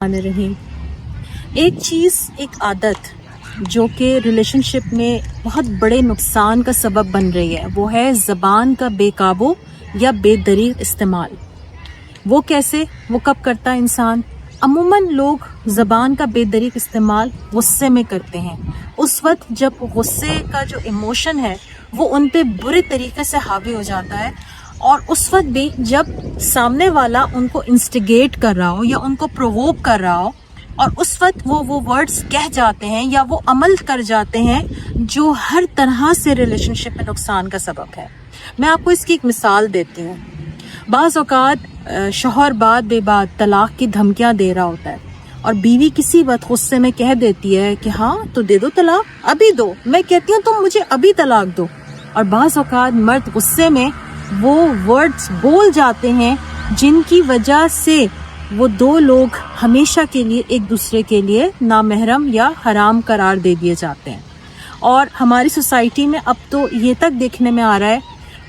रहीम। एक चीज़, एक आदत जो कि रिलेशनशिप में बहुत बड़े नुकसान का सबब बन रही है, वो है ज़बान का बेकाबू या बेदरीग इस्तेमाल। वो कैसे, वो कब करता है इंसान? अमूमन लोग ज़बान का बेदरीग इस्तेमाल गुस्से में करते हैं। उस वक्त जब गुस्से का जो इमोशन है वो उन पे बुरे तरीके से हावी हो जाता है, और उस वक्त भी जब सामने वाला उनको इंस्टिगेट कर रहा हो या उनको प्रोवोक कर रहा हो, और उस वक्त वो वर्ड्स कह जाते हैं या वो अमल कर जाते हैं जो हर तरह से रिलेशनशिप में नुकसान का सबब है। मैं आपको इसकी एक मिसाल देती हूँ। बाज़ औक़ात शौहर बात बेबात तलाक की धमकियाँ दे रहा होता है और बीवी किसी वक्त गुस्से में कह देती है कि हाँ तो दे दो तलाक, अभी दो। मैं कहती हूँ तुम मुझे अभी तलाक दो। और बाज़ औक़ात मर्द गुस्से में वो वर्ड्स बोल जाते हैं जिनकी वजह से वो दो लोग हमेशा के लिए एक दूसरे के लिए नामहरम या हराम करार दे दिए जाते हैं। और हमारी सोसाइटी में अब तो ये तक देखने में आ रहा है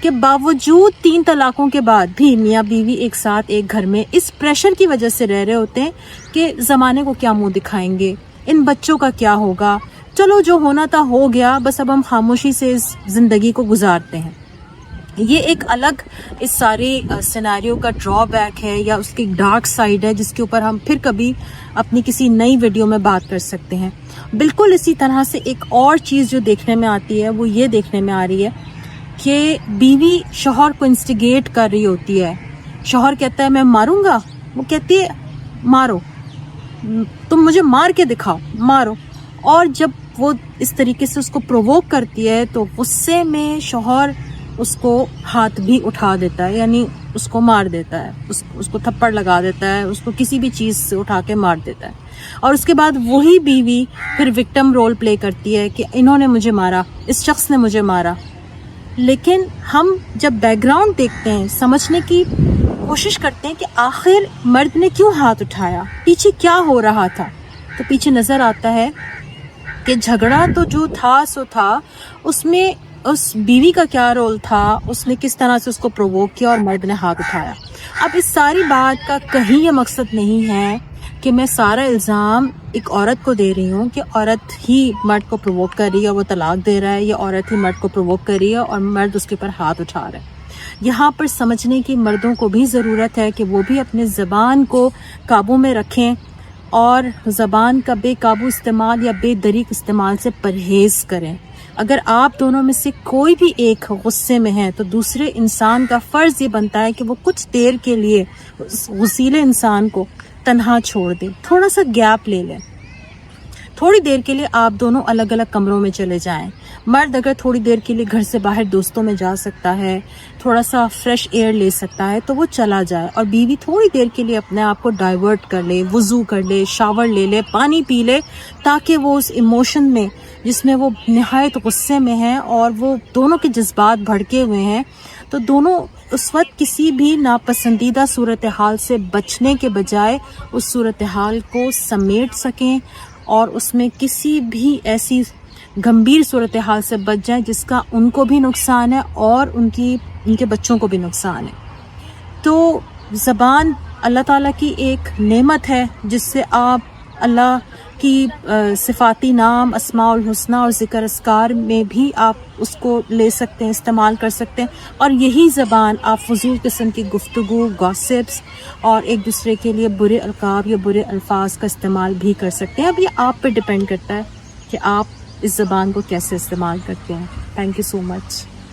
कि बावजूद 3 तलाकों के बाद भी मियाँ बीवी एक साथ एक घर में इस प्रेशर की वजह से रह रहे होते हैं कि ज़माने को क्या मुंह दिखाएंगे, इन बच्चों का क्या होगा, चलो जो होना था हो गया, बस अब हम खामोशी से इस ज़िंदगी को गुजारते हैं। ये एक अलग इस सारे सिनेरियो का ड्रॉबैक है या उसकी डार्क साइड है, जिसके ऊपर हम फिर कभी अपनी किसी नई वीडियो में बात कर सकते हैं। बिल्कुल इसी तरह से एक और चीज़ जो देखने में आती है वो ये देखने में आ रही है कि बीवी शौहर को इंस्टिगेट कर रही होती है। शौहर कहता है मैं मारूंगा, वो कहती है मारो, तुम मुझे मार के दिखाओ, मारो। और जब वो इस तरीके से उसको प्रोवोक करती है तो गुस्से में शौहर उसको हाथ भी उठा देता है, यानी उसको मार देता है, उसको थप्पड़ लगा देता है, उसको किसी भी चीज़ से उठा के मार देता है। और उसके बाद वही बीवी फिर विक्टिम रोल प्ले करती है कि इन्होंने मुझे मारा, इस शख्स ने मुझे मारा। लेकिन हम जब बैकग्राउंड देखते हैं, समझने की कोशिश करते हैं कि आखिर मर्द ने क्यों हाथ उठाया, पीछे क्या हो रहा था, तो पीछे नज़र आता है कि झगड़ा तो जो था सो था, उसमें उस बीवी का क्या रोल था, उसने किस तरह से उसको प्रोवोक किया और मर्द ने हाथ उठाया। अब इस सारी बात का कहीं ये मकसद नहीं है कि मैं सारा इल्ज़ाम एक औरत को दे रही हूँ कि औरत ही मर्द को प्रोवोक कर रही है, वो तलाक दे रहा है, या औरत ही मर्द को प्रोवोक कर रही है और मर्द उसके ऊपर हाथ उठा रहा है। यहाँ पर समझने की मर्दों को भी ज़रूरत है कि वो भी अपने ज़बान को काबू में रखें और ज़बान का बेकाबू इस्तेमाल या बेदरीग इस्तेमाल से परहेज़ करें। अगर आप दोनों में से कोई भी एक गुस्से में है तो दूसरे इंसान का फ़र्ज़ ये बनता है कि वो कुछ देर के लिए उस गुस्सीले इंसान को तन्हा छोड़ दे, थोड़ा सा गैप ले लें। थोड़ी देर के लिए आप दोनों अलग अलग कमरों में चले जाएं। मर्द अगर थोड़ी देर के लिए घर से बाहर दोस्तों में जा सकता है, थोड़ा सा फ्रेश एयर ले सकता है, तो वो चला जाए। और बीवी थोड़ी देर के लिए अपने आप को डाइवर्ट कर ले, वुज़ू कर ले, शावर ले ले, पानी पी ले, ताकि वो उस इमोशन में जिसमें वो निहायत गुस्से में है और वो दोनों के जज्बात भड़के हुए हैं, तो दोनों उस वक्त किसी भी नापसंदीदा सूरत हाल से बचने के बजाय उस सूरत हाल को समेट सकें और उसमें किसी भी ऐसी गंभीर सूरत हाल से बच जाए जिसका उनको भी नुकसान है और उनके बच्चों को भी नुकसान है। तो ज़बान अल्लाह ताला की एक नेमत है जिससे आप अल्लाह की सिफाती नाम, अस्माउल हुस्ना और ज़िक्र अस्कार में भी आप उसको ले सकते हैं, इस्तेमाल कर सकते हैं। और यही ज़बान आप फजूल किस्म की गुफ्तगू, गॉसिप्स और एक दूसरे के लिए बुरे अलकाब या बुरे अल्फाज का इस्तेमाल भी कर सकते हैं। अब ये आप पे डिपेंड करता है कि आप इस ज़बान को कैसे इस्तेमाल करते हैं। Thank you so much.